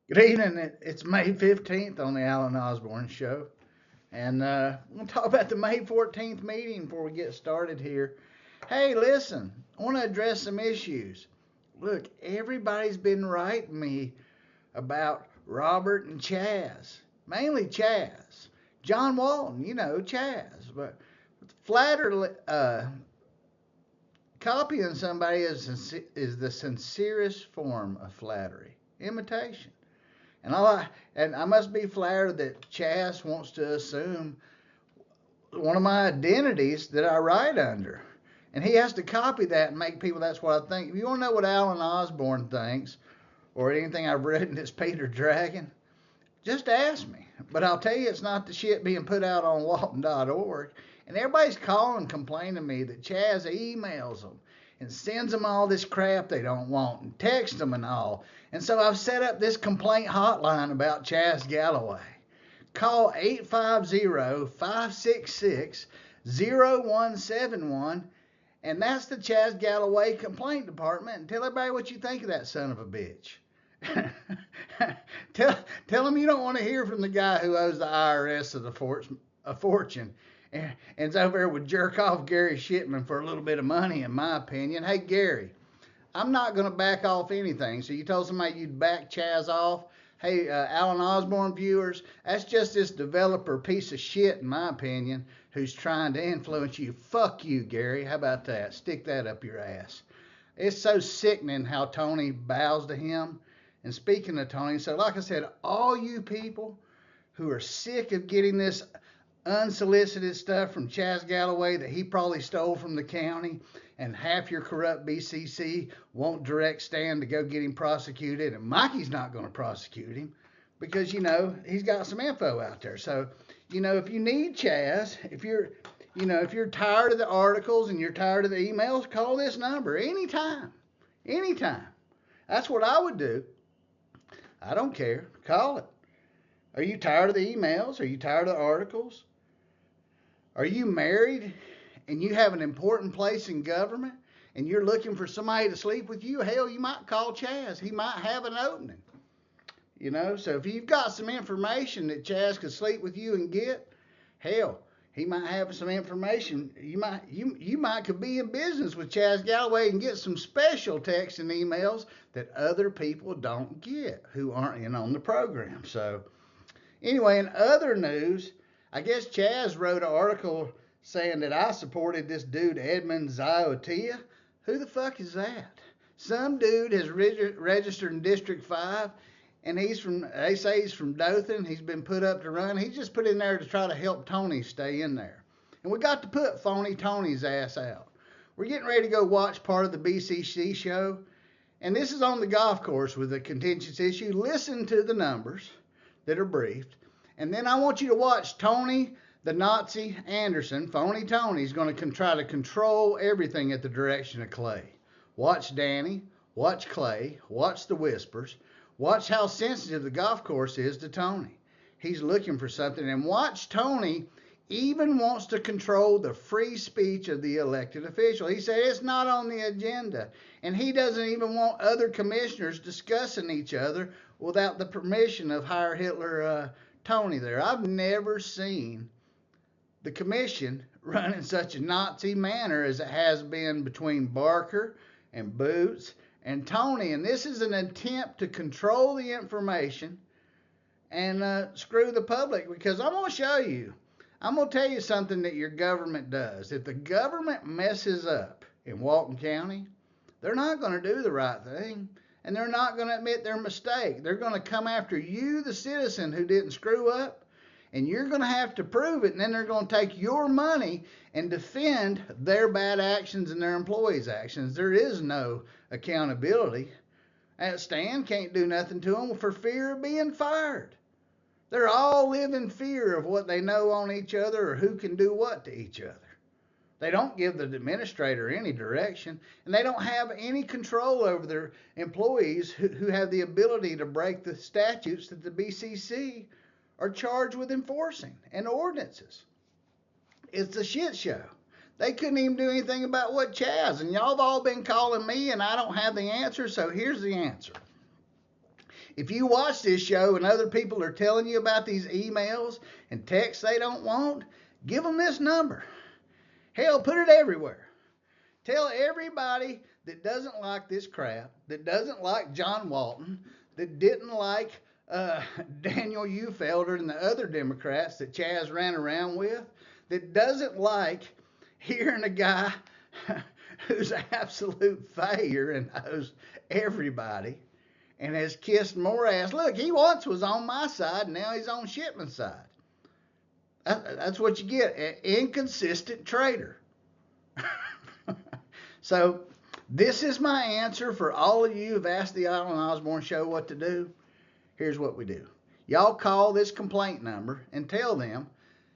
Good evening. It's May 15th on the Alan Osborne Show. And we're going to talk about the May 14th meeting before we get started here. Hey, listen, I want to address some issues. Look, everybody's been writing me about Robert and Chaz, mainly Chaz. John Walton, Chaz. But flatter, copying somebody is the sincerest form of flattery, imitation. And I must be flattered that Chas wants to assume one of my identities that I write under. And he has to copy that and make people that's what I think. If you want to know what Alan Osborne thinks or anything I've written that's Peter Dragon, just ask me. But I'll tell you it's not the shit being put out on Walton.org. And everybody's calling complaining to me that Chaz emails them and sends them all this crap they don't want and texts them and all. And so I've set up this complaint hotline about Chaz Galloway. Call 850-566-0171, and that's the Chaz Galloway Complaint Department, and tell everybody what you think of that son of a bitch. tell him you don't want to hear from the guy who owes the IRS a fortune and is over there with jerk off Gary Shipman for a little bit of money, in my opinion. Hey, Gary, I'm not going to back off anything. So you told somebody you'd back Chaz off. Hey, Alan Osborne viewers, that's just this developer piece of shit, in my opinion, who's trying to influence you. Fuck you, Gary. How about that? Stick that up your ass. It's so sickening how Tony bows to him. And speaking of Tony, so like I said, all you people who are sick of getting this unsolicited stuff from Chaz Galloway that he probably stole from the county, and half your corrupt BCC won't direct Stan to go get him prosecuted, and Mikey's not going to prosecute him because he's got some info out there. So if you need Chaz, if you're tired of the articles and you're tired of the emails, call this number anytime. That's what I would do. I don't care. Call it. Are you tired of the emails? Are you tired of the articles? Are you married and you have an important place in government and you're looking for somebody to sleep with you? Hell, you might call Chaz. He might have an opening. So if you've got some information that Chaz could sleep with you and get, hell, he might have some information. You might could be in business with Chaz Galloway and get some special texts and emails that other people don't get who aren't in on the program. So anyway, in other news, I guess Chaz wrote an article saying that I supported this dude, Edmund Ziotia. Who the fuck is that? Some dude has registered in District 5, and they say he's from Dothan. He's been put up to run. He's just put in there to try to help Tony stay in there. And we got to put Phony Tony's ass out. We're getting ready to go watch part of the BCC show, and this is on the golf course with a contentious issue. Listen to the numbers that are briefed. And then I want you to watch Tony the Nazi Anderson. Phony Tony's going to try to control everything at the direction of Clay. Watch Danny, watch Clay, watch the whispers, watch how sensitive the golf course is to Tony. He's looking for something. And watch Tony even wants to control the free speech of the elected official. He said it's not on the agenda. And he doesn't even want other commissioners discussing each other without the permission of Heil Hitler Tony there. I've never seen the commission run in such a Nazi manner as it has been between Barker and Boots and Tony. And this is an attempt to control the information and screw the public, because I'm going to show you. I'm going to tell you something that your government does. If the government messes up in Walton County, they're not going to do the right thing. And they're not going to admit their mistake. They're going to come after you, the citizen who didn't screw up, and you're going to have to prove it. And then they're going to take your money and defend their bad actions and their employees' actions. There is no accountability. Stan can't do nothing to them for fear of being fired. They're all live in fear of what they know on each other or who can do what to each other. They don't give the administrator any direction, and they don't have any control over their employees who have the ability to break the statutes that the BCC are charged with enforcing and ordinances. It's a shit show. They couldn't even do anything about what Chaz, and y'all have all been calling me, and I don't have the answer, so here's the answer. If you watch this show and other people are telling you about these emails and texts they don't want, give them this number. Hell, put it everywhere. Tell everybody that doesn't like this crap, that doesn't like John Walton, that didn't like Daniel Ufelder and the other Democrats that Chaz ran around with, that doesn't like hearing a guy who's an absolute failure and knows everybody and has kissed more ass. Look, he once was on my side, and now he's on Shipman's side. That's what you get, an inconsistent traitor. So this is my answer for all of you who've asked the Alan Osborne Show what to do. Here's what we do. Y'all call this complaint number and tell them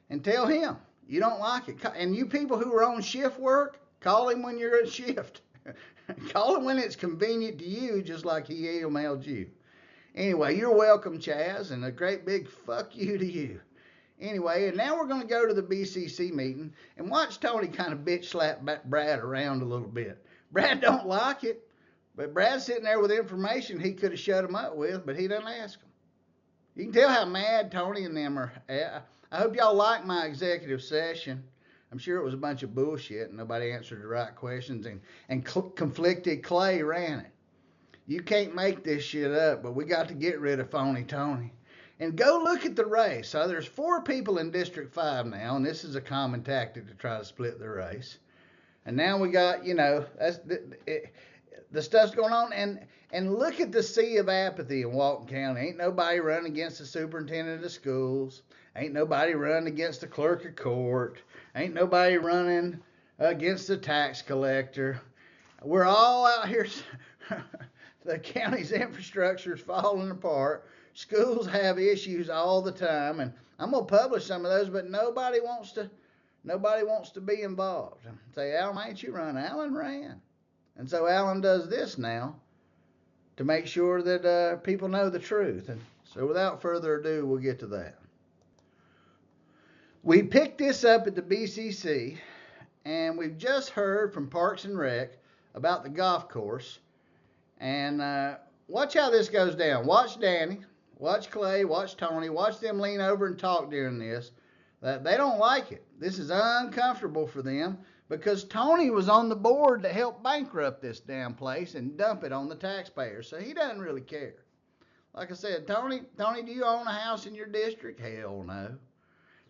and tell him you don't like it. And you people who are on shift work, call him when you're at shift. Call him when it's convenient to you, just like he emailed you. Anyway, you're welcome, Chaz, and a great big fuck you to you. Anyway, and now we're going to go to the BCC meeting and watch Tony kind of bitch slap Brad around a little bit. Brad don't like it, but Brad's sitting there with information he could have shut him up with, but he doesn't ask him. You can tell how mad Tony and them are. I hope y'all like my executive session. I'm sure it was a bunch of bullshit and nobody answered the right questions, and conflicted Clay ran it. You can't make this shit up, but we got to get rid of Phony Tony. And go look at the race. So there's 4 people in District 5 now, and this is a common tactic to try to split the race. And now we got, the stuff's going on. And look at the sea of apathy in Walton County. Ain't nobody running against the superintendent of schools. Ain't nobody running against the clerk of court. Ain't nobody running against the tax collector. We're all out here. The county's infrastructure is falling apart. Schools have issues all the time, and I'm gonna publish some of those, but nobody wants to be involved. Say, Alan, ain't you run? Alan ran. And so Alan does this now to make sure that people know the truth. And so without further ado, we'll get to that. We picked this up at the BCC, and we've just heard from Parks and Rec about the golf course. And watch how this goes down. Watch Danny. Watch Clay, watch Tony, watch them lean over and talk during this. They don't like it. This is uncomfortable for them because Tony was on the board to help bankrupt this damn place and dump it on the taxpayers. So he doesn't really care. Like I said, Tony, do you own a house in your district? Hell no.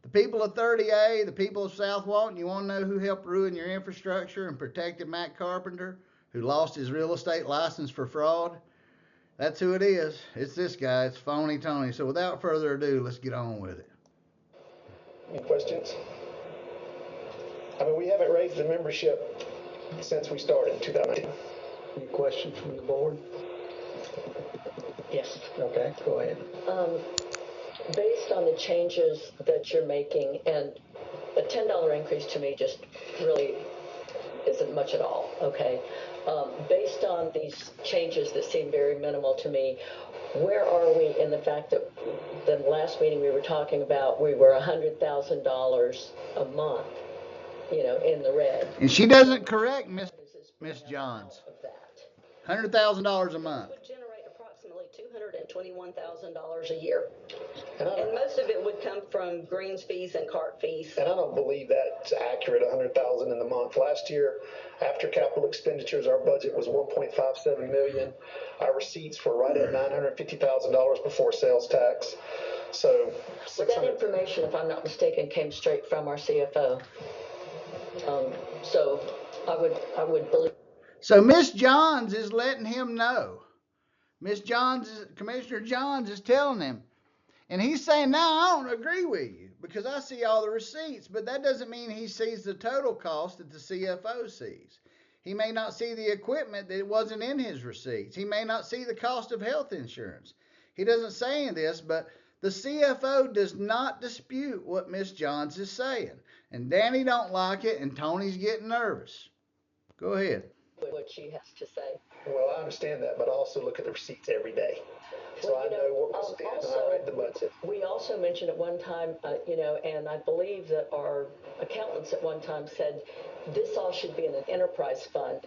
The people of 30A, the people of South Walton, you want to know who helped ruin your infrastructure and protected Matt Carpenter, who lost his real estate license for fraud? That's who it is. It's this guy. It's Phony Tony. So without further ado, let's get on with it. Any questions? I mean, we haven't raised the membership since we started in 2019. Any questions from the board? Yes. Okay, go ahead. Based on the changes that you're making, and a $10 increase to me just really isn't much at all, okay? Based on these changes that seem very minimal to me, where are we in the fact that the last meeting we were talking about, we were $100,000 a month, in the red? And she doesn't correct Miss Johns. $100,000 a month. Would generate approximately $221,000 a year. And most of it would come from greens fees and cart fees. And I don't believe that's accurate, $100,000 in the month. Last year, after capital expenditures, our budget was $1.57 million. Our receipts were right at $950,000 before selse tax. So that information, if I'm not mistaken, came straight from our CFO. So I would believe. So Miss Johns is letting him know. Commissioner Johns is telling him. And he's saying, no, I don't agree with you because I see all the receipts, but that doesn't mean he sees the total cost that the CFO sees. He may not see the equipment that wasn't in his receipts. He may not see the cost of health insurance. He doesn't say any of this, but the CFO does not dispute what Miss Johns is saying. And Danny don't like it, and Tony's getting nervous. Go ahead. What she has to say. Well, I understand that, but I also look at the receipts every day. So I know what was spent and I read the budget. We also mentioned at one time, and I believe that our accountants at one time said this all should be in an enterprise fund.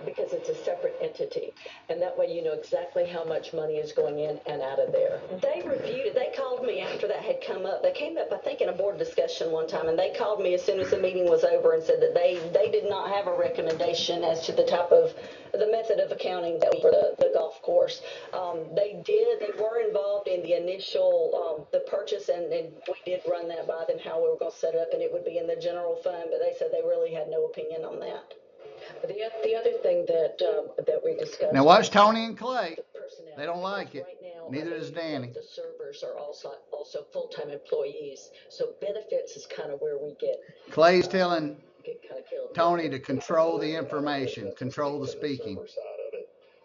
because it's a separate entity, and that way you know exactly how much money is going in and out of there. They reviewed it. They called me after that had come up. They came up, I think, in a board discussion one time, and they called me as soon as the meeting was over and said that they did not have a recommendation as to the type of the method of accounting that for the golf course. They were involved in the initial the purchase, and we did run that by them how we were going to set it up, and it would be in the general fund, but they said they really had no opinion on that. The other thing that we discussed. Now watch Tony and Clay. The personnel. They don't like it. Right now, Neither does Danny. The servers are also full-time employees, so benefits is kind of where we get. Clay's telling Get kind of killed. Tony to control the information, control the speaking.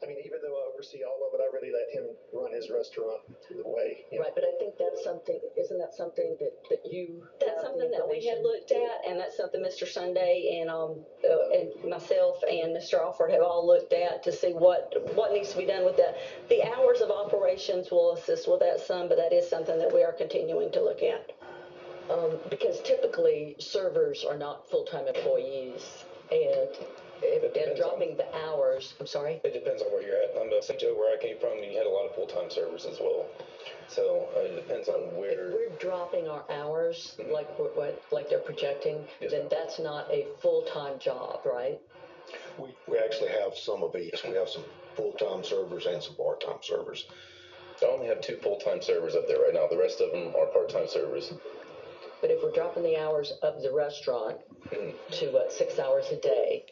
I mean, even though I oversee all of it, I really let him run his restaurant the way. Right, but I think that's something, isn't that something that you? That's something that we had looked at, and that's something Mr. Sunday and myself and Mr. Alford have all looked at to see what needs to be done with that. The hours of operations will assist with that some, but that is something that we are continuing to look at. Because typically servers are not full-time employees, and dropping the hours, I'm sorry? It depends on where you're at. On the St. Joe where I came from, you had a lot of full-time servers as well. So it depends on where. If we're dropping our hours, like they're projecting, Yes, then ma'am. that's not a full-time job, right? We actually have some of each. We have some full-time servers and some part-time servers. I only have 2 full-time servers up there right now. The rest of them are part-time servers. But if we're dropping the hours of the restaurant to 6 hours a day,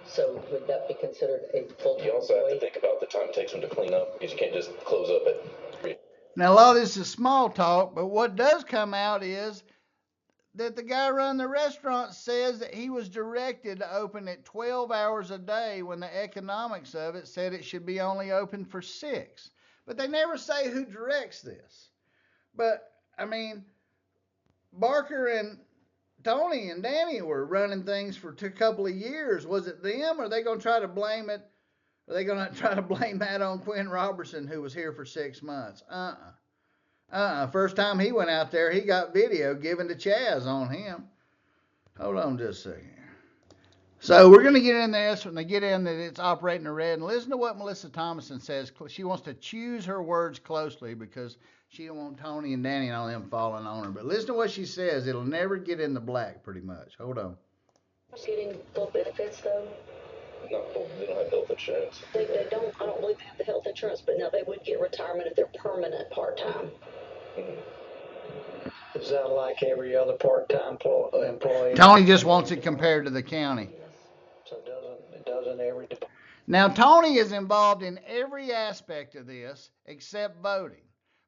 so would that be considered a full-time You also have to employee? think about the time it takes them to clean up, because you can't just close up at 3. Now a lot of this is small talk, but what does come out is that the guy running the restaurant says that he was directed to open at 12 hours a day when the economics of it said it should be only open for 6. But they never say who directs this. But, I mean, Barker and Tony and Danny were running things for a couple of years. Was it them, or are they going to try to blame it? Are they going to try to blame that on Quinn Robertson, who was here for 6 months? First time he went out there, he got video given to Chaz on him. Hold on just a second. So we're going to get in this when they get in that it's operating the red. And listen to what Melissa Thomason says. She wants to choose her words closely because she don't want Tony and Danny and all them falling on her. But listen to what she says. It'll never get in the black, pretty much. Hold on. Getting full benefits, though? Not full, they don't have health insurance. They don't, I don't believe they have the health insurance, but now they would get retirement if they're permanent part-time. Is that like every other part-time employee? Tony just wants it compared to the county. So it doesn't every department? Now, Tony is involved in every aspect of this except voting.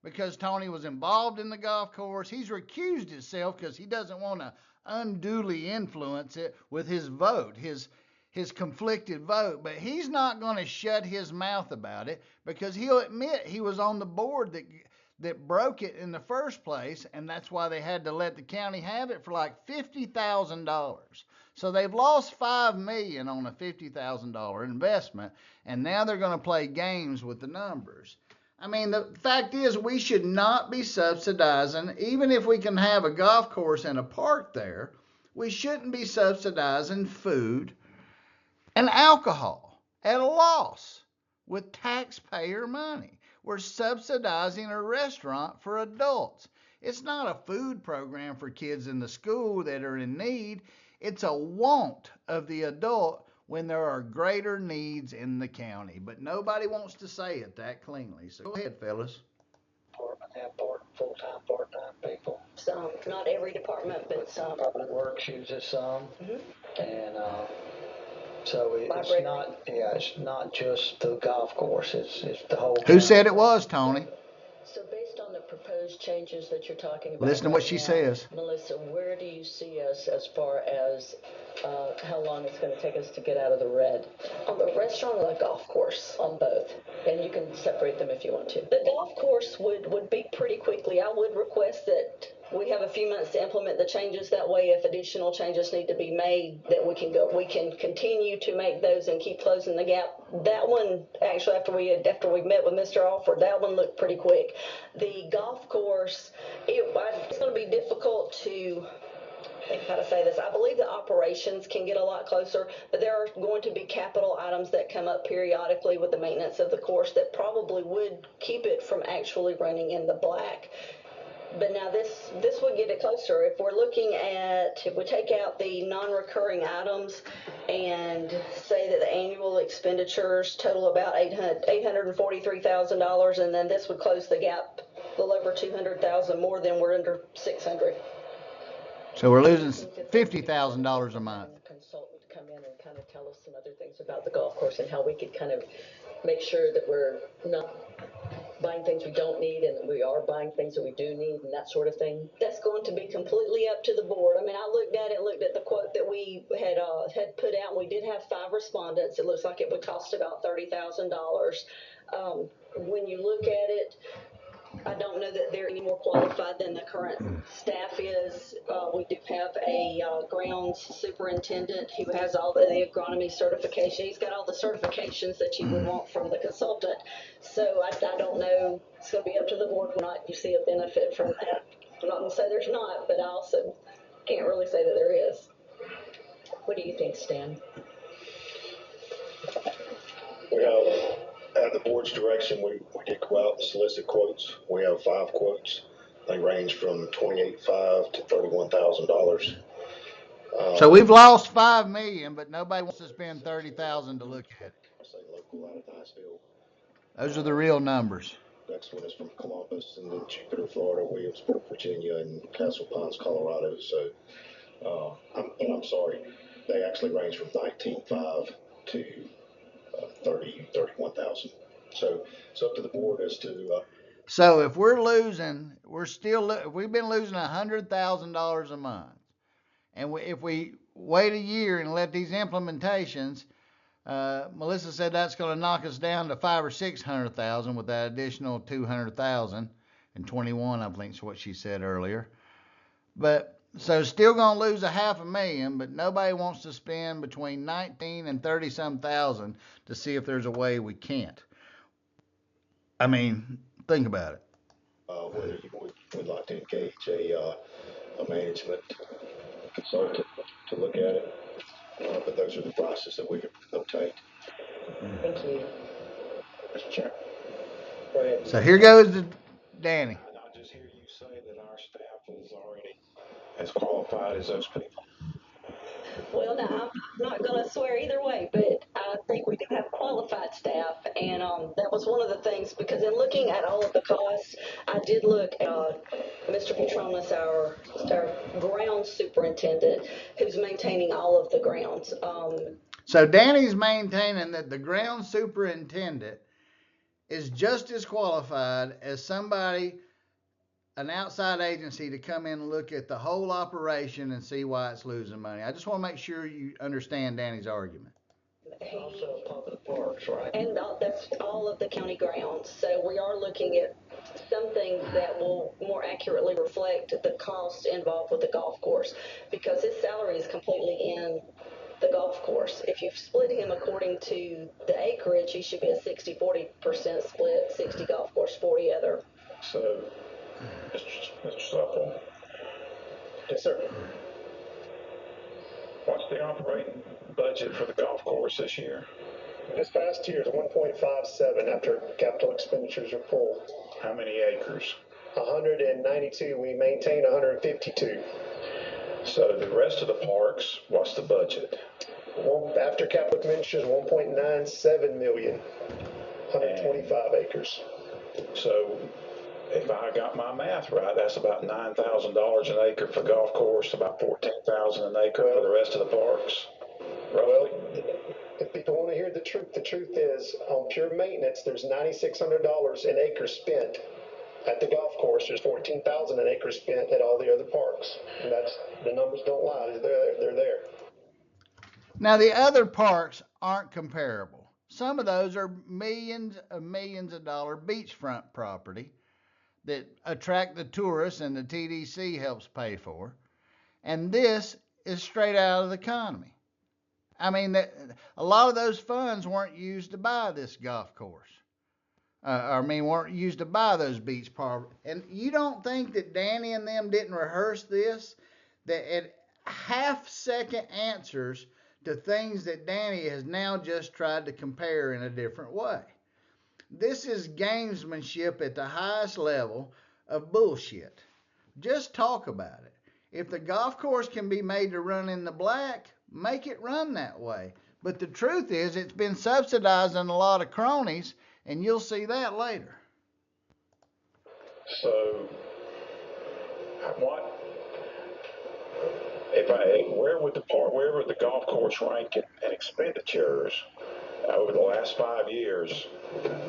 Because Tony was involved in the golf course, he's recused himself because he doesn't want to unduly influence it with his vote, his conflicted vote. But he's not going to shut his mouth about it because he'll admit he was on the board that broke it in the first place, and that's why they had to let the county have it for like $50,000. So they've lost $5 million on a $50,000 investment, and now they're going to play games with the numbers. I mean, the fact is we should not be subsidizing, even if we can have a golf course and a park there, we shouldn't be subsidizing food and alcohol at a loss with taxpayer money. We're subsidizing a restaurant for adults. It's not a food program for kids in the school that are in need. It's a want of the adult when there are greater needs in the county. But nobody wants to say it that cleanly. So go ahead, fellas. Department have full-time, part-time people. Some, not every department, but some. Public Works uses some. And so Library. it's not just the golf course, it's the whole Who county. said it was, Tony? So based on the proposed changes that you're talking about. Listen to what right she now, says. Melissa, where do you see us as far as how long it's going to take us to get out of the red? On the restaurant or the golf course? On both. And you can separate them if you want to. The golf course would be pretty quickly. I would request that we have a few months to implement the changes. That way, if additional changes need to be made, that we can continue to make those and keep closing the gap. That one, actually, after we met with Mr. Alford, that one looked pretty quick. The golf course, it's going to be difficult to think how to say this. I believe the operations can get a lot closer, but there are going to be capital items that come up periodically with the maintenance of the course that probably would keep it from actually running in the black. But now this would get it closer. If we're looking at, if we take out the non-recurring items and say that the annual expenditures total about $843,000, and then this would close the gap a little over 200,000 more, then we're under 600. So we're losing $50,000 a month. Consultant to come in and kind of tell us some other things about the golf course and how we could kind of make sure that we're not buying things we don't need and that we are buying things that we do need and that sort of thing. That's going to be completely up to the board. I mean, I looked at the quote that we had put out, and we did have 5 respondents. It looks like it would cost about $30,000. When you look at it, I don't know that they're any more qualified than the current staff is. We do have a grounds superintendent who has all the agronomy certification. He's got all the certifications that you would want from the consultant. So I don't know. It's going to be up to the board whether or not you see a benefit from that. I'm not going to say there's not, but I also can't really say that there is. What do you think, Stan? Well, at the board's direction, we did go out and solicit quotes. We have 5 quotes. They range from $28,500 to $31,000. So we've lost $5 million, but nobody wants to spend $30,000 to look at it. I say local out of Niceville. Those are the real numbers. Next one is from Columbus, and then Jupiter, Florida, Williamsport, Virginia, and Castle Pines, Colorado. So, I'm sorry, they actually range from $19,500 to $31,000. So it's up to the board as to. So if we're losing, we've been losing $100,000 a month, and if we wait a year and let these implementations, Melissa said that's going to knock us down to $500,000 or $600,000 with that additional $200,000 and 21, I think is what she said earlier. But so still going to lose $500,000, but nobody wants to spend between 19 and 30 some thousand to see if there's a way we can't. I mean, think about it. Whether you would like to engage a management consultant to look at it, but those are the prices that we could obtain. Thank you. Mr. Chair. Go ahead. So here goes to Danny. I just hear you say that our staff is already as qualified as those people. Well, now, I'm not going to swear either way, but I think we do have qualified staff, and that was one of the things, because in looking at all of the costs, I did look at Mr. Petronas, our grounds superintendent, who's maintaining all of the grounds. So Danny's maintaining that the ground superintendent is just as qualified as somebody, an outside agency, to come in and look at the whole operation and see why it's losing money. I just want to make sure you understand Danny's argument. Also public parks, right? And that's all of the county grounds. So we are looking at something that will more accurately reflect the cost involved with the golf course, because his salary is completely in the golf course. If you split him according to the acreage, he should be a 60-40% split, 60 golf course, 40 other. So, Mr. Supple, Yes, sir. what's the operating budget for the golf course this year? This past year is 1.57 after capital expenditures are pulled. How many acres? 192. We maintain 152. So the rest of the parks, what's the budget? After capital expenditures, 1.97 million. 125 acres. So if I got my math right, that's about $9,000 an acre for golf course, about $14,000 an acre for the rest of the parks. Well, if people want to hear the truth is on pure maintenance, there's $9,600 an acre spent. At the golf course, there's $14,000 an acre spent at all the other parks. And that's, the numbers don't lie. They're there. Now, the other parks aren't comparable. Some of those are millions of dollar beachfront property that attract the tourists and the TDC helps pay for. And this is straight out of the economy. I mean, a lot of those funds weren't used to buy this golf course. Weren't used to buy those beach properties. And you don't think that Danny and them didn't rehearse this? That half-second answers to things that Danny has now just tried to compare in a different way. This is gamesmanship at the highest level of bullshit. Just talk about it. If the golf course can be made to run in the black, make it run that way. But the truth is, it's been subsidized in a lot of cronies, and you'll see that later. So, what, where would the golf course rank in expenditures over the last 5 years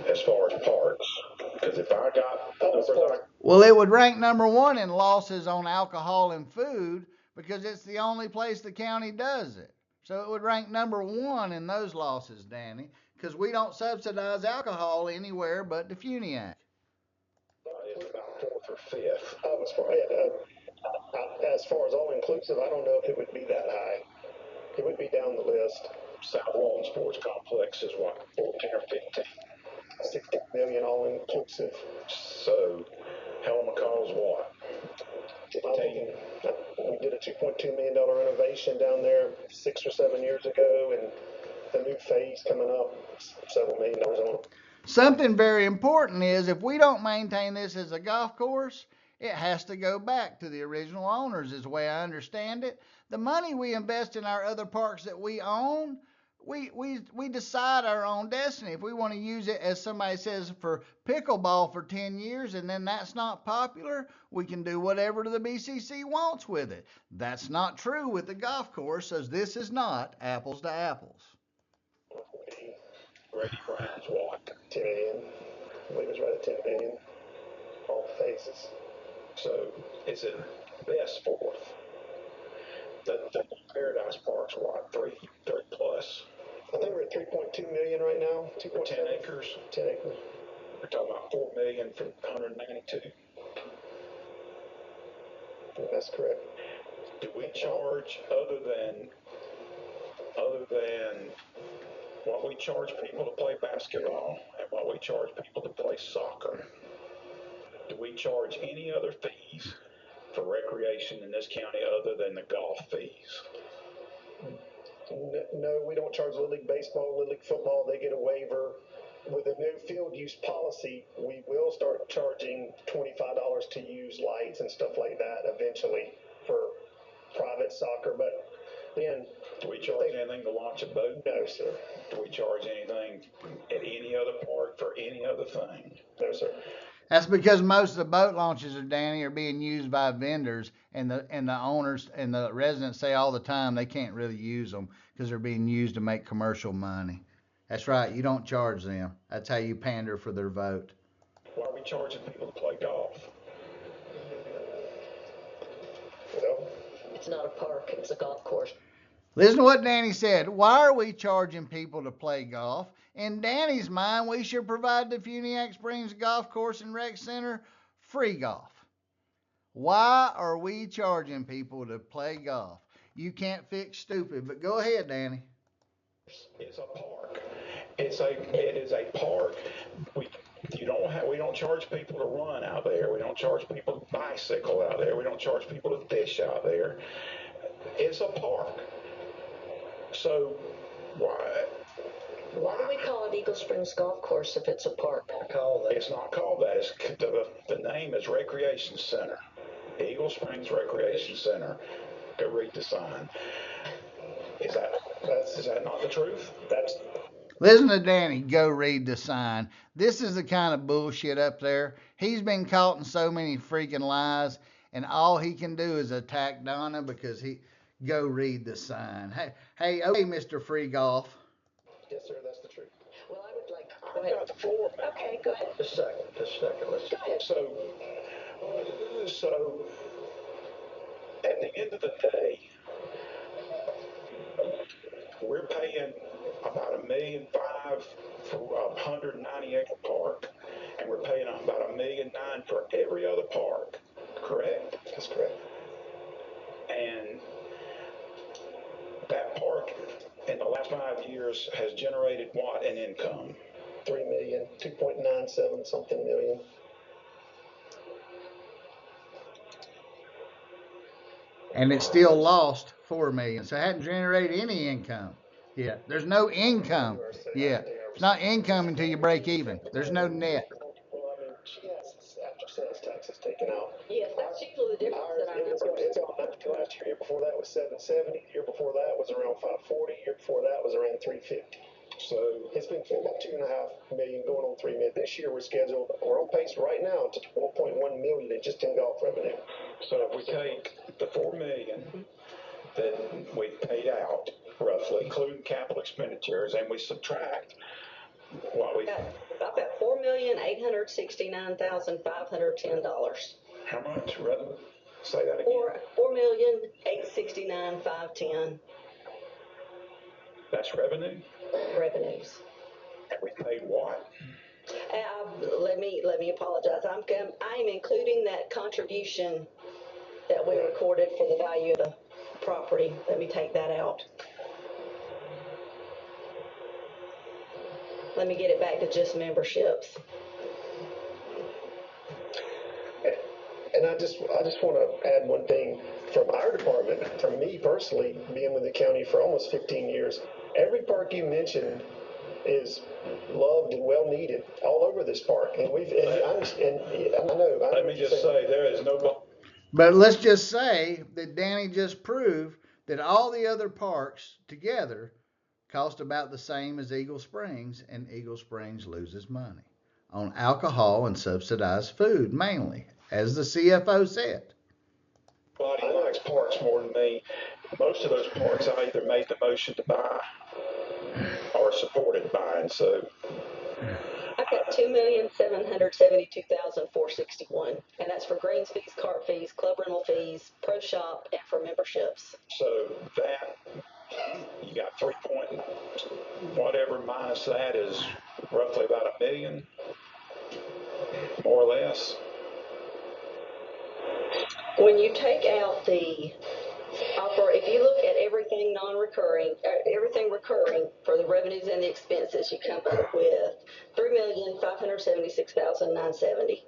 as far as parks? Because if I got the numbers Well, it would rank number one in losses on alcohol and food because it's the only place the county does it. So it would rank number one in those losses, Danny, because we don't subsidize alcohol anywhere but the Funiac. it's about fourth or fifth. As far as all inclusive, I don't know if it would be that high. It would be down the list. South Walton Sports Complex is what, 14 or 15? 16 million all inclusive. So, Helen McCall's what? 15? We did a $2.2 million renovation down there 6 or 7 years ago, and the new phase coming up, several $1 million on it. Something very important is if we don't maintain this as a golf course, it has to go back to the original owners is the way I understand it. The money we invest in our other parks that we own, we decide our own destiny. If we want to use it, as somebody says, for pickleball for 10 years and then that's not popular, we can do whatever the BCC wants with it. That's not true with the golf course, as this is not apples to apples. Grady Brown's what? 10 million. I believe it's right at 10 million. All phases. So, is it best fourth? The Paradise Park's what, 3 plus? I think we're at 3.2 million right now. 10 acres? 10 acres. We're talking about 4 million for 192. That's correct. Do we charge other than what we charge people to play basketball and what we charge people to play soccer? Do we charge any other fees for recreation in this county other than the golf fees? No, we don't charge Little League Baseball, Little League Football. They get a waiver. With the new field use policy, we will start charging $25 to use lights and stuff like that eventually for private soccer. But then, do we charge anything to launch a boat? No, sir. Do we charge anything at any other park for any other thing? No, sir. That's because most of the boat launches of Danny are being used by vendors, and the owners and the residents say all the time they can't really use them because they're being used to make commercial money. That's right, you don't charge them. That's how you pander for their vote. Why are we charging people to play golf? Well, It's not a park, it's a golf course. Listen to what Danny said. Why are we charging people to play golf? In Danny's mind, we should provide the Funiac Springs Golf Course and Rec Center free golf. Why are we charging people to play golf? You can't fix stupid, but go ahead, Danny. It's a park. It is a park. We don't charge people to run out there. We don't charge people to bicycle out there. We don't charge people to fish out there. It's a park. So why do we call it Eagle Springs Golf Course if it's a park? It's not called that. It's the name is Recreation Center. Eagle Springs Recreation Center. Go read the sign. Is that not the truth? Listen to Danny. Go read the sign. This is the kind of bullshit up there. He's been caught in so many freaking lies, and all he can do is attack Donna because go read the sign. Hey, okay, Mr. Free Golf. yes, sir, that's the truth. Well, I would like. Go ahead. Got the floor, man. Okay, go ahead. Just a second. Let's Go ahead. So at the end of the day, we're paying about $1.5 million for a 190-acre park, and we're paying about $1.9 million for every other park. Correct? That's correct. And that park in the last 5 years has generated what in income? 3 million, 2.97 something million. and it still lost 4 million. So it hadn't generated any income yet. There's no income yet. It's not income until you break even. There's no net. Well, I mean, she has after sales taxes taken out. Yes, that's usually the difference Ours, in our it's numbers. on 90 last year. Year before that was 770. Year before that was around 540. Year before that was around 350. So it's been about 2.5 million going on 3 million. This year we're on pace right now to 1.1 million just in golf revenue. So if we take the 4 million that we paid out, roughly, including capital expenditures, and we subtract what we, I've got $4,869,510. how much revenue? Say that again. $4,869,510 That's revenue? revenues. And we paid what? Let me apologize. I'm including that contribution that we recorded for the value of the property. Let me take that out. Let me get it back to just memberships. And I just want to add one thing from our department, from me personally, being with the county for almost 15 years. Every park you mentioned is loved and well needed all over this park, and I know. Let me just say, there is no. But let's just say that Danny just proved that all the other parks together cost about the same as Eagle Springs, and Eagle Springs loses money on alcohol and subsidized food mainly, as the CFO said. Buddy likes parks more than me. Most of those parks I either made the motion to buy or supported buying, so. I've got $2,772,461, and that's for greens fees, cart fees, club rental fees, pro shop, and for memberships. So that, you got 3 point whatever minus that is roughly about $1 million, more or less. When you take out the offer, if you look at everything non-recurring, everything recurring for the revenues and the expenses, you come up with $3,576,970.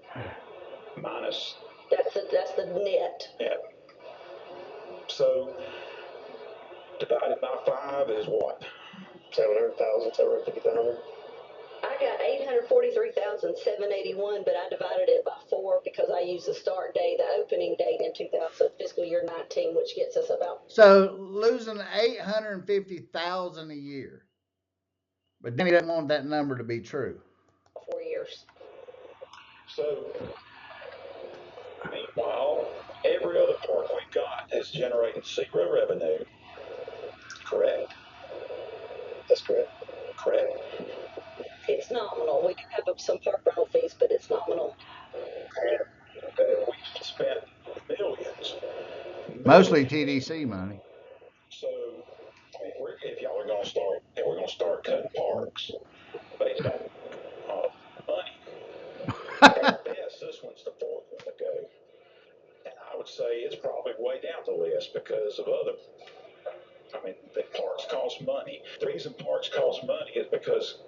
Minus. That's the net. Yeah. So divided by 5 is what? 700,000, 750,000. I got 843,781, but I divided it by 4 because I used the start date, the opening date in fiscal year 19, which gets us about. So losing 850,000 a year. But Danny doesn't want that number to be true. 4 years. So meanwhile, every other park we've got is generating zero revenue. Correct? That's correct. Correct. It's nominal. We do have some park rental fees, but it's nominal. We spent millions. Mostly TDC money. So if y'all are going to start, and we're going to start cutting parks based on money. Yes, this one's the fourth one to go. And I would say it's probably way down the list because of other. I mean, the parks cost money. The reason parks cost money is because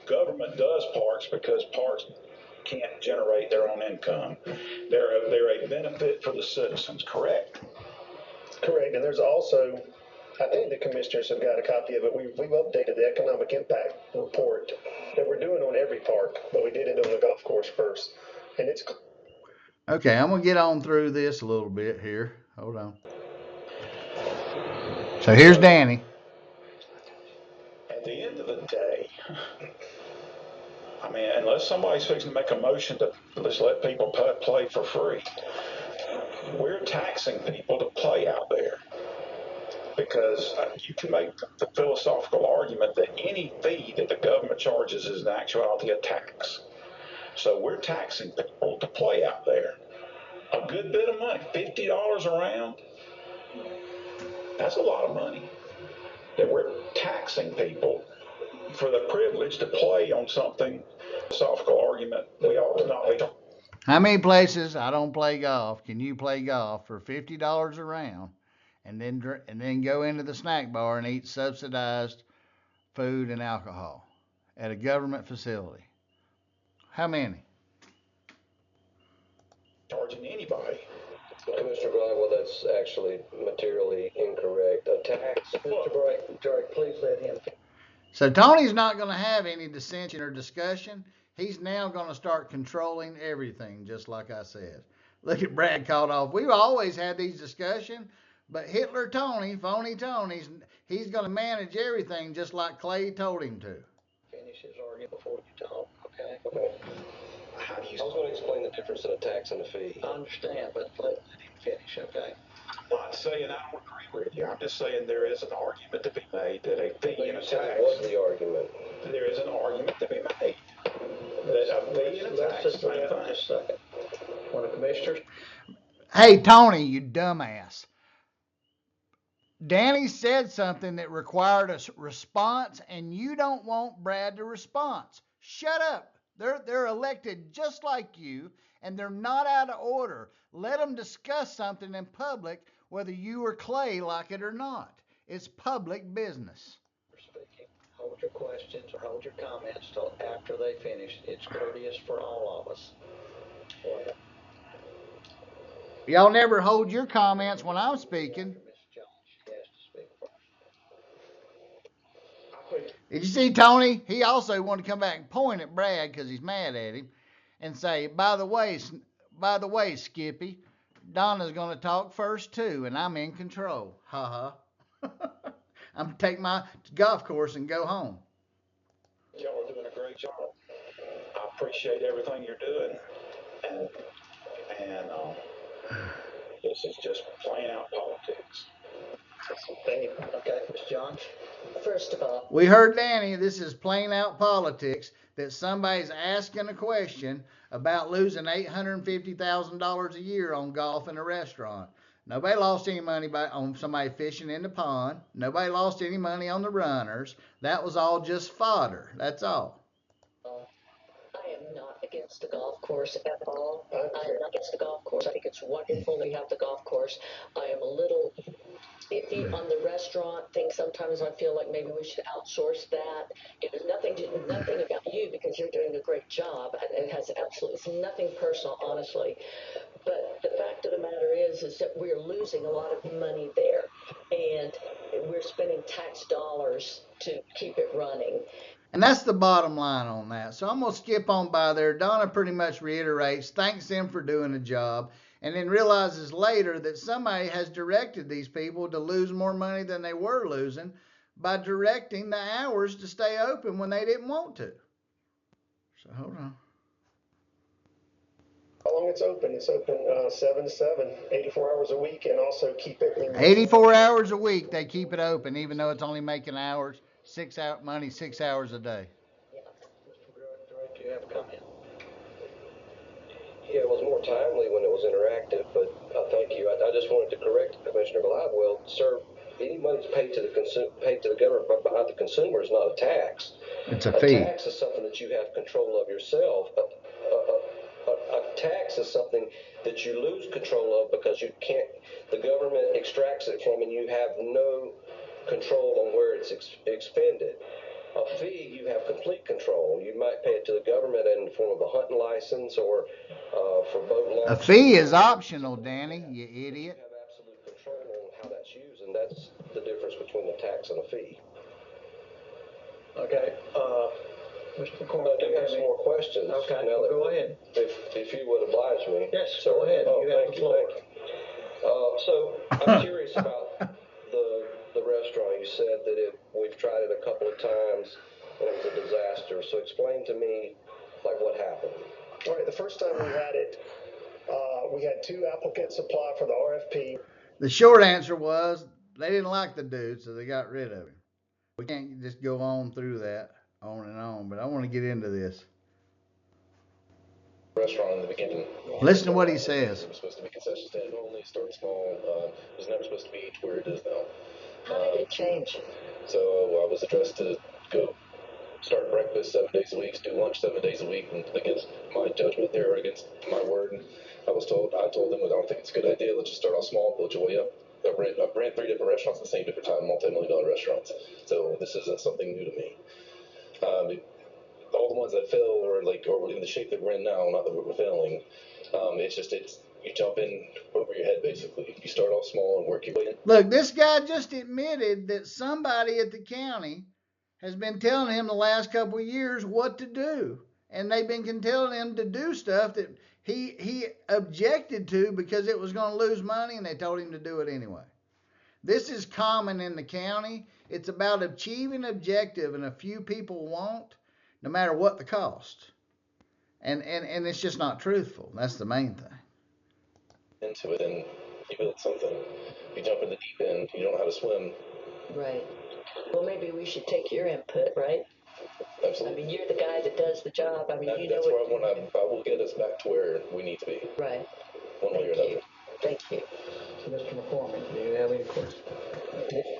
government does parks because parks can't generate their own income. They're a benefit for the citizens, correct? Correct. And there's also, I think the commissioners have got a copy of it. We've updated the economic impact report that we're doing on every park, but we did it on the golf course first. And it's. Okay, I'm going to get on through this a little bit here. Hold on. So here's Danny. At the end of the day, I mean, unless somebody's fixing to make a motion to just let people play for free, we're taxing people to play out there. Because you can make the philosophical argument that any fee that the government charges is in actuality a tax. So we're taxing people to play out there. A good bit of money, $50 a round, that's a lot of money that we're taxing people for the privilege to play on something. Philosophical argument we ought to not be. How many places I don't play golf can you play golf for $50 a round and then go into the snack bar and eat subsidized food and alcohol at a government facility? How many? charging anybody. Commissioner Gladwell, that's actually materially incorrect. A tax. Mr. Drake, please let him. So Tony's not going to have any dissension or discussion. He's now going to start controlling everything, just like I said. Look at Brad called off. We've always had these discussions, but Hitler Tony, Phony Tony, he's going to manage everything just like Clay told him to. Finish his argument before you talk, okay? Okay. I was going to explain the difference in a tax and a fee. I understand, but let him finish, okay? I'm not saying I don't agree with you. I'm just saying there is an argument to be made that a fee and a tax. What's the argument? There is an argument to be made that a fee and a Let's tax just is the same just a thing. second. One of the commissioners. Hey, Tony, you dumbass. Danny said something that required a response, and you don't want Brad to respond. Shut up. They're elected just like you, and they're not out of order. Let them discuss something in public, whether you or Clay like it or not. It's public business. Speaking. Hold your questions or hold your comments till after they finish. It's courteous for all of us. Y'all never hold your comments when I'm speaking. Ms. Jones, she has to speak first. Did you see Tony? He also wanted to come back and point at Brad because he's mad at him and say, by the way, Skippy, Donna's going to talk first too, and I'm in control. Ha ha. I'm going to take my golf course and go home. Y'all are doing a great job. I appreciate everything you're doing. And this is just plain out politics. Okay, Ms. Jones. First of all, We heard Danny, this is plain out politics, that somebody's asking a question about losing $850,000 a year on golf in a restaurant. Nobody lost any money on somebody fishing in the pond. Nobody lost any money on the runners. That was all just fodder. That's all. I am not against the golf course at all. I am not against the golf course. I think it's wonderful to have the golf course. I am a little iffy on the restaurant thing. Sometimes I feel like maybe we should outsource that. It has nothing about you because you're doing a great job, and it has absolutely nothing personal, honestly. But the fact of the matter is that we're losing a lot of money there, and we're spending tax dollars to keep it running. And that's the bottom line on that. So I'm going to skip on by there. Donna pretty much reiterates, thanks them for doing the job, and then realizes later that somebody has directed these people to lose more money than they were losing by directing the hours to stay open when they didn't want to. So hold on. How long it's open? It's open 7 to 7, 84 hours a week, and also keep it. 84 hours a week they keep it open, even though it's only making hours, 6 hours a day. Mr. Drake, do you have a comment? Yeah, it was more timely when it was interactive, but thank you. I just wanted to correct Commissioner Gladwell. Sir, any money paid to the government by the consumer is not a tax. It's a fee. A tax is something that you have control of yourself. A tax is something that you lose control of because you can't. The government extracts it from, and you have no control on where it's expended. A fee, you have complete control. You might pay it to the government in the form of a hunting license or for boat launch. A fee is optional, Danny, you idiot. You have absolute control on how that's used, and that's the difference between a tax and a fee. Okay. Mr. McCormick, I do have some more questions. Okay, Now go ahead. If you would oblige me. Yes, sir. go ahead. Oh, You have thank the you, floor. thank you. So I'm curious about the restaurant. You said that we've tried it a couple of times and it was a disaster. So explain to me, like, what happened. All right, the first time we had it, we had 2 applicants apply for the RFP. The short answer was they didn't like the dude, so they got rid of him. We can't just go on through that, on and on, but I want to get into this. Restaurant in the beginning. Listen to what he says. It was supposed to be concession stand only, start small. It was never supposed to be where it is now. How did it change? So I was addressed to go start breakfast 7 days a week, do lunch 7 days a week, and against my judgment there, against my word. And I told them, I don't think it's a good idea. Let's just start off small, build your way up. I've ran 3 different restaurants at the same different time, multi-million-dollar restaurants. So this isn't something new to me. All the ones that fail or in the shape that we're in now, not that we're failing, you jump in over your head basically. You start off small and work your way in. Look, this guy just admitted that somebody at the county has been telling him the last couple of years what to do. And they've been telling him to do stuff that he objected to because it was going to lose money, and they told him to do it anyway. This is common in the county. It's about achieving objective, and a few people won't, no matter what the cost. And it's just not truthful. That's the main thing. Into it, and you build something. You jump in the deep end. You don't know how to swim. Right. Well, maybe we should take your input, right? Absolutely. I mean, you're the guy that does the job. I mean, you know that's what. where I will get us back to where we need to be. Right. One way or another. Thank you. Mr. McCormick, do you have any questions?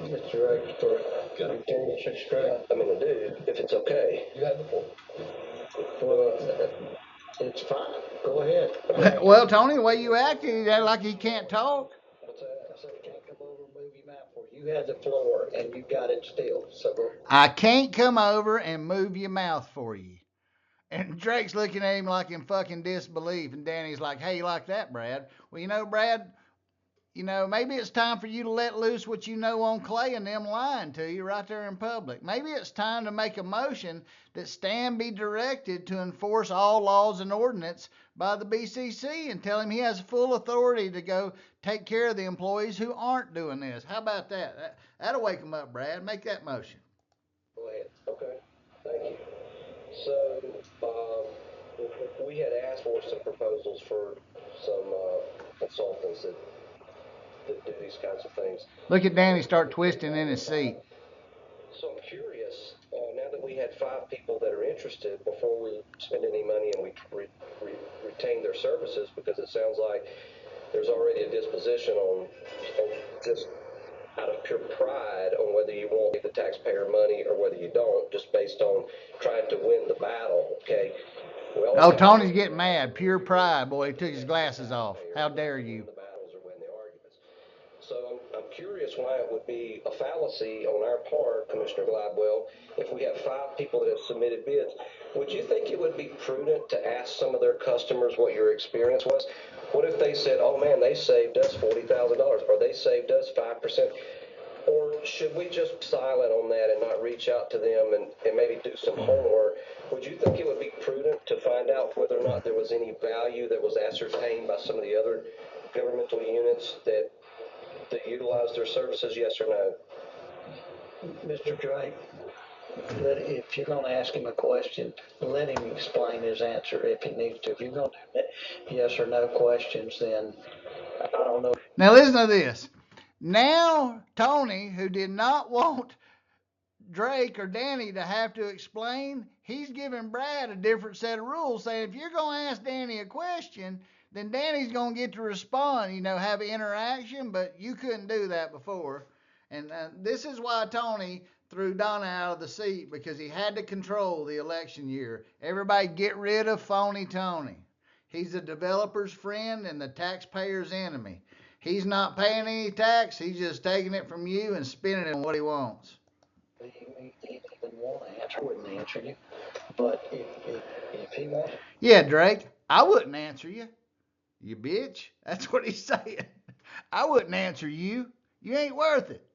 Mr. Wright, for continuing to strike? I mean, I do, if it's okay. You have the floor. Well, it's fine. Go ahead. Well, Tony, the way you acted, you act like he can't talk. What's that? I said, can't come over and move your mouth for you. You had the floor, and you got it still. So go. I can't come over and move your mouth for you. And Drake's looking at him like in fucking disbelief. And Danny's like, hey, you like that, Brad? Well, you know, Brad, maybe it's time for you to let loose what you know on Clay and them lying to you right there in public. Maybe it's time to make a motion that Stan be directed to enforce all laws and ordinance by the BCC and tell him he has full authority to go take care of the employees who aren't doing this. How about that? That'll wake them up, Brad. Make that motion. Go ahead. Okay. Thank you. So, we had asked for some proposals for some consultants that do these kinds of things. Look at Danny start twisting in his seat. So I'm curious, now that we had 5 people that are interested, before we spend any money and we retain their services, because it sounds like there's already a disposition on just out of pure pride on whether you want to give the taxpayer money or whether you don't, just based on trying to win the battle, okay? Oh, Tony's getting mad. Pure pride, boy. He took his glasses off. How dare you? The battles or win the arguments. So I'm curious why it would be a fallacy on our part, Commissioner Glidewell, if we have 5 people that have submitted bids. Would you think it would be prudent to ask some of their customers what your experience was? What if they said, oh man, they saved us $40,000 or they saved us 5%? Or should we just be silent on that and not reach out to them and maybe do some homework? Would you think it would be prudent to find out whether or not there was any value that was ascertained by some of the other governmental units that utilize their services, yes or no? Mr. Drake, if you're going to ask him a question, let him explain his answer if he needs to. If you're going to do yes or no questions, then I don't know. Now listen to this. Now Tony, who did not want Drake or Danny to have to explain, he's giving Brad a different set of rules, saying if you're going to ask Danny a question, then Danny's going to get to respond, have an interaction, but you couldn't do that before. And this is why Tony threw Donna out of the seat, because he had to control the election year. Everybody get rid of Phony Tony. He's the developer's friend and the taxpayer's enemy. He's not paying any tax. He's just taking it from you and spending it on what he wants. He didn't even want to answer. I wouldn't answer you. But if he wants... Yeah, Drake, I wouldn't answer you. You bitch. That's what he's saying. I wouldn't answer you. You ain't worth it.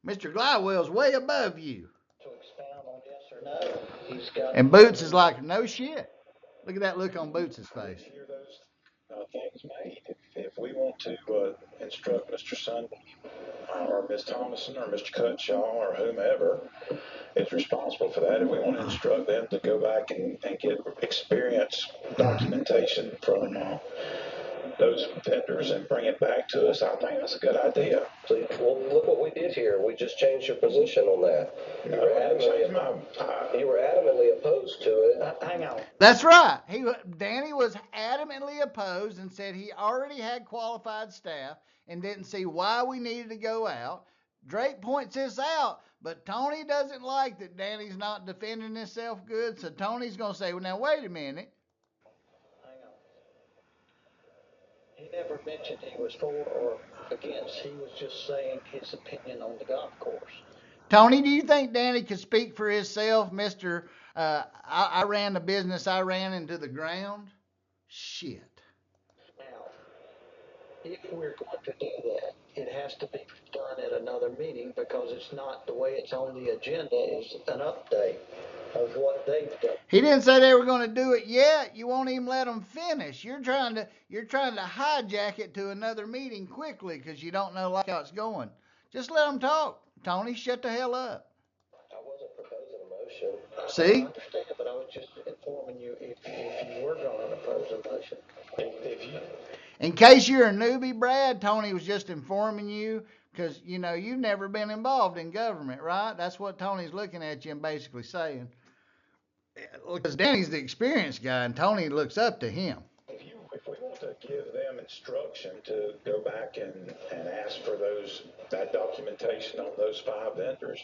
Mr. Glidewell's way above you. To expound on yes or no, he's got... And Boots is like, no shit. Look at that look on Boots' face. Hear those things made. If we want to instruct Mr. Sunday or Ms. Thomason or Mr. Cutshaw or whomever is responsible for that, if we want to instruct them to go back and get experience documentation from those vendors and bring it back to us, I think that's a good idea. See, well, look what we did here. We just changed your position on that. You were adamantly opposed to it. Hang on. That's right. Danny was adamantly opposed and said he already had qualified staff and didn't see why we needed to go out. Drake points this out, but Tony doesn't like that Danny's not defending himself good, so Tony's going to say, well, now, wait a minute. He never mentioned he was for or against. He was just saying his opinion on the golf course. Tony, do you think Danny could speak for himself, Mr. I ran the business I ran into the ground? Shit. Now, if we're going to do that, it has to be done at another meeting because it's not the way it's on the agenda is an update of what they've done. He didn't say they were going to do it yet. You won't even let them finish. You're trying to hijack it to another meeting quickly because you don't know like how it's going. Just let them talk. Tony, shut the hell up. I wasn't proposing a motion. See? I understand, but I was just informing you if you were going to oppose a motion. In case you're a newbie, Brad, Tony was just informing you because, you know, you've never been involved in government, right? That's what Tony's looking at you and basically saying. Because Danny's the experienced guy and Tony looks up to him. If we want to give them instruction to go back and ask for that documentation on those 5 vendors,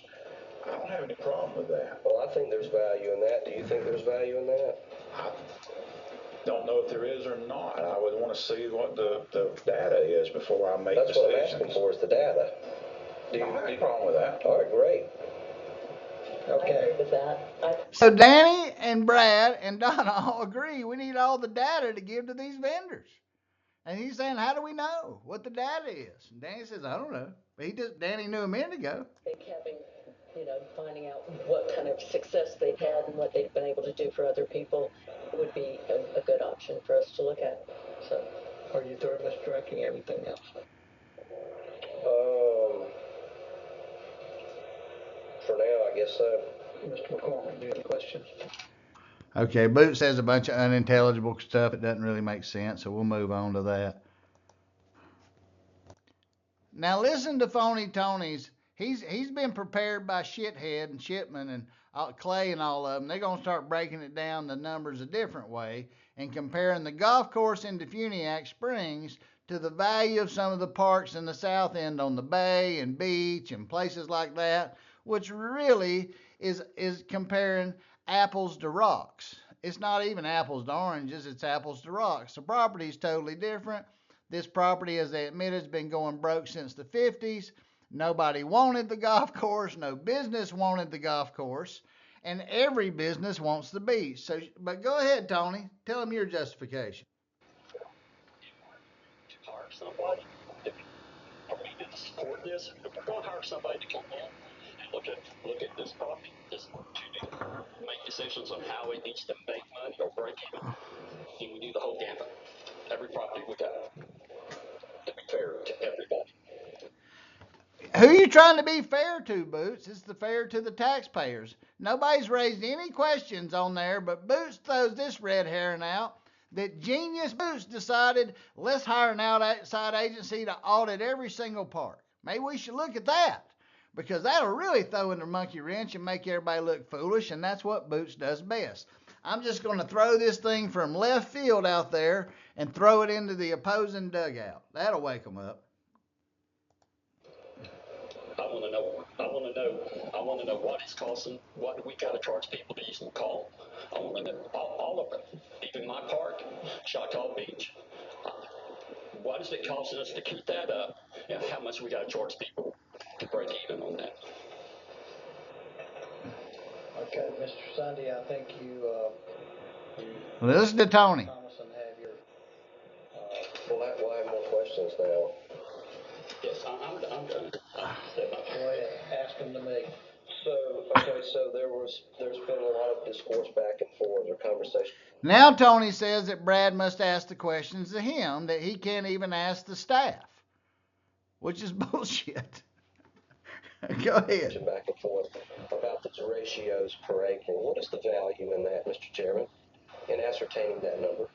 I don't have any problem with that. Well, I think there's value in that. Do you think there's value in that? I don't know if there is or not. I would want to see what the data is before I make That's decisions. what I'm asking for is the data. Do you have any problem with that? All right, great. I agree with that. So Danny and Brad and Donna all agree we need all the data to give to these vendors. And he's saying, how do we know what the data is? And Danny says, I don't know. But Danny knew a minute ago. I think finding out what kind of success they've had and what they've been able to do for other people would be a good option for us to look at. So, Are you through, Mr. Directing everything else? For now, I guess so. Mr. McCormick, do you have any questions? Okay, Boots says a bunch of unintelligible stuff. It doesn't really make sense, so we'll move on to that. Now listen to Phony Tony's. He's been prepared by Shithead and Shipman and Clay and all of them. They're going to start breaking it down the numbers a different way and comparing the golf course in Defuniak Springs to the value of some of the parks in the south end on the bay and beach and places like that, which really is comparing apples to rocks. It's not even apples to oranges, it's apples to rocks. The property is totally different. This property, as they admitted, has been going broke since the 50s. Nobody wanted the golf course. No business wanted the golf course. And every business wants the beach. So, but go ahead, Tony. Tell them your justification. To hire somebody, are we going to support this? If we're going to hire somebody to come in and look at this property, just to make decisions on how it needs to make money or break even, and we do the whole gamut. Every property we got to be fair to everybody. Who are you trying to be fair to, Boots? It's the fair to the taxpayers. Nobody's raised any questions on there, but Boots throws this red herring out that Genius Boots decided let's hire an outside agency to audit every single park. Maybe we should look at that because that'll really throw in the monkey wrench and make everybody look foolish, and that's what Boots does best. I'm just going to throw this thing from left field out there and throw it into the opposing dugout. That'll wake them up. I want to know what it's costing, what we got to charge people to use the call. I want to know all of it, even my park, Choctaw Beach. What is it costing us to keep that up, and how much we got to charge people to break even on that? Okay, Mr. Sunday, I think you Listen to Tony. Thomason have your. We'll have more questions now. Yes, I'm done. Go ahead, ask them to me. So there's been a lot of discourse back and forth or conversation. Now Tony says that Brad must ask the questions to him that he can't even ask the staff, which is bullshit. Go ahead. Back and forth about the ratios per acre. What is the value in that, Mr. Chairman, in ascertaining that number?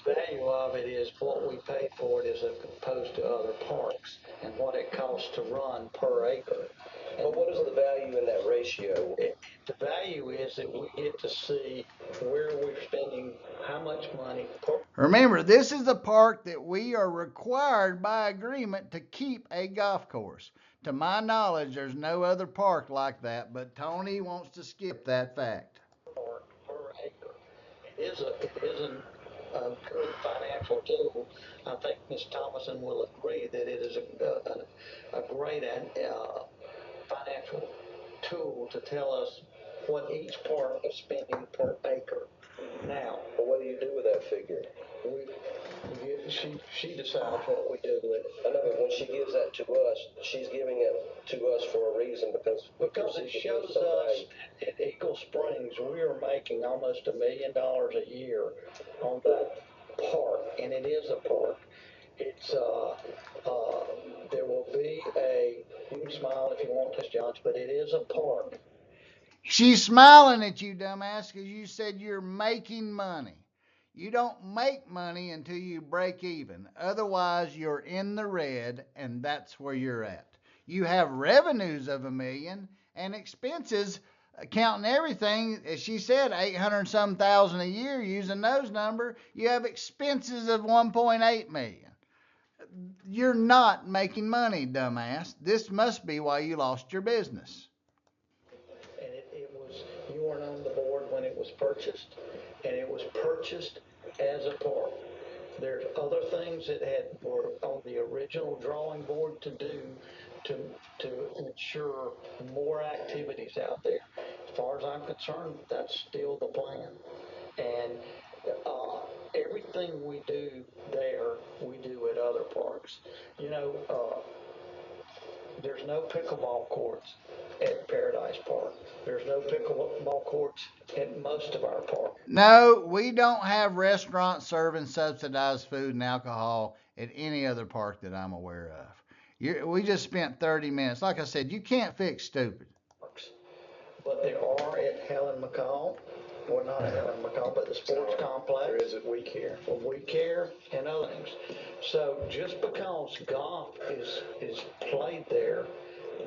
The value of it is what we pay for it as opposed to other parks and what it costs to run per acre. But what is the value in that ratio? The value is that we get to see where we're spending how much money per. Remember, this is a park that we are required by agreement to keep a golf course. To my knowledge, there's no other park like that, but Tony wants to skip that fact. Per acre. It is a good financial tool. I think Ms. Thomason will agree that it is a great financial tool to tell us what each park is spending per acre. Now, Well, what do you do with that figure? She decides what we do with it. I know, but when she gives that to us, she's giving it to us for a reason because It shows us at Eagle Springs, we are making almost $1 million a year on that park, and it is a park. It's, there will be you can smile if you want to, Josh, but it is a park. She's smiling at you, dumbass, because you said you're making money. You don't make money until you break even. Otherwise, you're in the red, and that's where you're at. You have revenues of $1 million and expenses, counting everything, as she said, 800 some thousand a year using those numbers. You have expenses of 1.8 million. You're not making money, dumbass. This must be why you lost your business. And you weren't on the board when it was purchased, and it was purchased as a park. There's other things that were on the original drawing board to do to ensure more activities out there. As far as I'm concerned, that's still the plan. And everything we do there, we do at other parks. There's no pickleball courts at Paradise Park. There's no pickleball courts at most of our parks. No, we don't have restaurants serving subsidized food and alcohol at any other park that I'm aware of. We just spent 30 minutes. Like I said, you can't fix stupid. But there are at Helen McCall, well, not at Helen McCall, but the sports complex. There is at We Care. We Care and other things. So just because golf is played there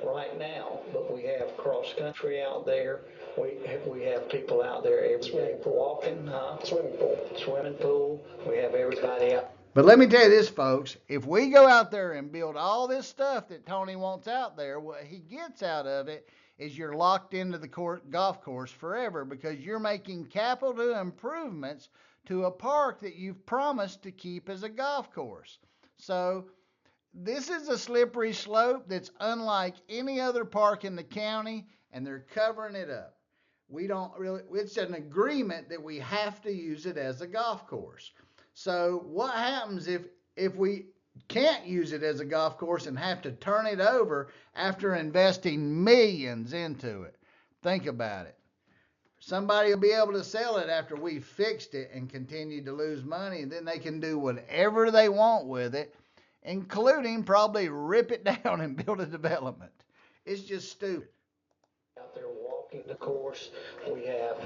right now, but we have cross country out there. We have people out there every day walking, swimming pool. We have everybody out. But let me tell you this, folks. If we go out there and build all this stuff that Tony wants out there, what he gets out of it is you're locked into the golf course forever because you're making capital improvements to a park that you've promised to keep as a golf course. So this is a slippery slope that's unlike any other park in the county, and they're covering it up. It's an agreement that we have to use it as a golf course. So what happens if we can't use it as a golf course and have to turn it over after investing millions into it? Think about it. Somebody will be able to sell it after we fixed it and continue to lose money, and then they can do whatever they want with it, including probably rip it down and build a development. It's just stupid. Out there walking the course, we have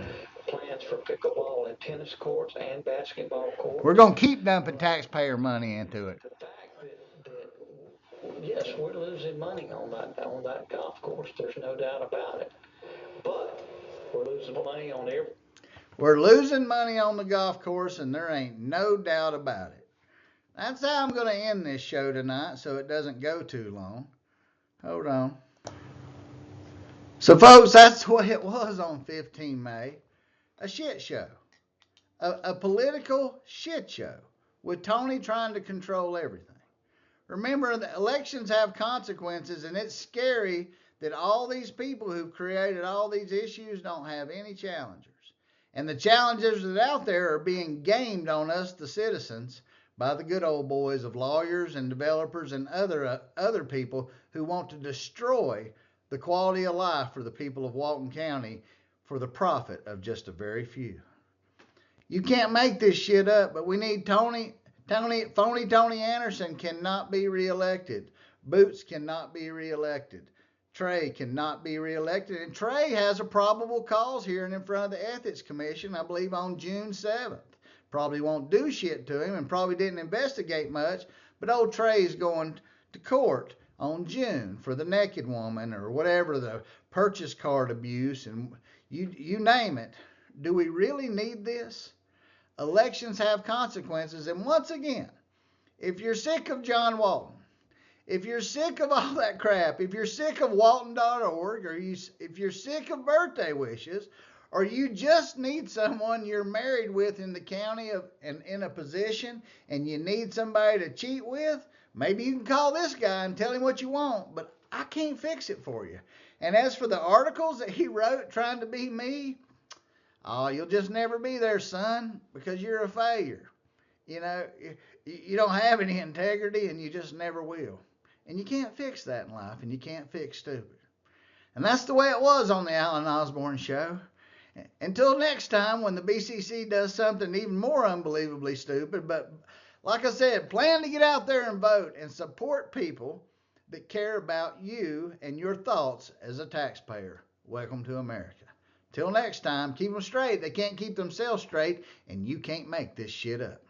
plans for pickleball and tennis courts and basketball courts. We're going to keep dumping taxpayer money into it. The fact that yes, we're losing money on that golf course. There's no doubt about it. But we're losing money on every. We're losing money on the golf course, and there ain't no doubt about it. That's how I'm going to end this show tonight so it doesn't go too long. Hold on. So, folks, that's what it was on 15 May. A shit show. A political shit show with Tony trying to control everything. Remember, the elections have consequences, and it's scary that all these people who've created all these issues don't have any challengers. And the challengers that are out there are being gamed on us, the citizens, by the good old boys of lawyers and developers and other people who want to destroy the quality of life for the people of Walton County for the profit of just a very few. You can't make this shit up, but we need Phony Tony Anderson cannot be reelected. Boots cannot be reelected. Trey cannot be reelected. And Trey has a probable cause hearing in front of the Ethics Commission, I believe on June 7th. Probably won't do shit to him and probably didn't investigate much, but old Trey's going to court on June for the naked woman or whatever, the purchase card abuse, and you name it. Do we really need this? Elections have consequences, and once again, if you're sick of John Walton, if you're sick of all that crap, if you're sick of Walton.org, or if you're sick of birthday wishes, or you just need someone you're married with in the county and in a position, and you need somebody to cheat with, maybe you can call this guy and tell him what you want, but I can't fix it for you. And as for the articles that he wrote trying to be me, oh, you'll just never be there, son, because you're a failure. You know, you don't have any integrity and you just never will. And you can't fix that in life, and you can't fix stupid. And that's the way it was on the Alan Osborne show. Until next time, when the BCC does something even more unbelievably stupid. But like I said, plan to get out there and vote and support people that care about you and your thoughts as a taxpayer. Welcome to America. Till next time, keep them straight. They can't keep themselves straight, and you can't make this shit up.